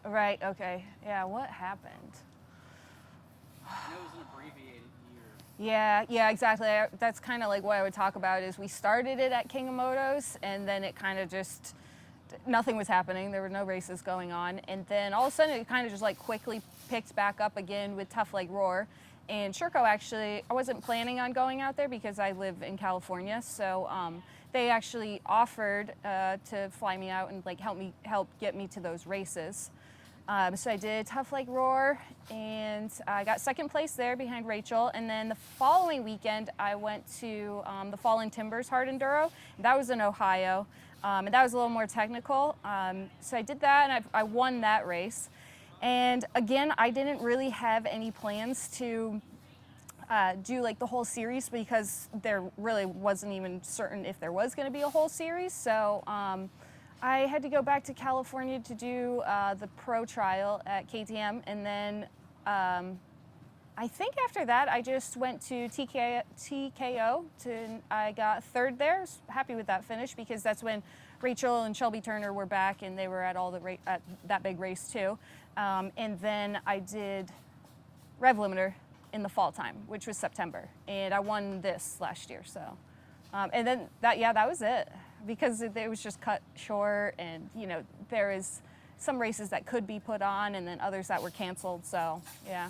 Right, okay. Yeah, what happened? And it was an abbreviated year. Yeah, exactly. That's kind of like what I would talk about is we started it at King of Motos and then it kind of just, nothing was happening. There were no races going on. And then all of a sudden it kind of just like quickly picked back up again with Tough Like Roar. And Sherco actually, I wasn't planning on going out there because I live in California. So they actually offered to fly me out and like help get me to those races. So I did Tough Like Roar, and I got second place there behind Rachel. And then the following weekend, I went to the Fallen Timbers Hard Enduro. That was in Ohio, and that was a little more technical. So I did that, and I won that race. And again, I didn't really have any plans to do like the whole series because there really wasn't even certain if there was going to be a whole series. So I had to go back to California to do the pro trial at KTM, and then I think after that I just went to TKO. I got third there. I was happy with that finish because that's when Rachel and Shelby Turner were back, and they were at at that big race too. And then I did Rev Limiter in the fall time, which was September, and I won this last year. So, and then that was it because it was just cut short, and you know there is some races that could be put on, and then others that were canceled. So yeah.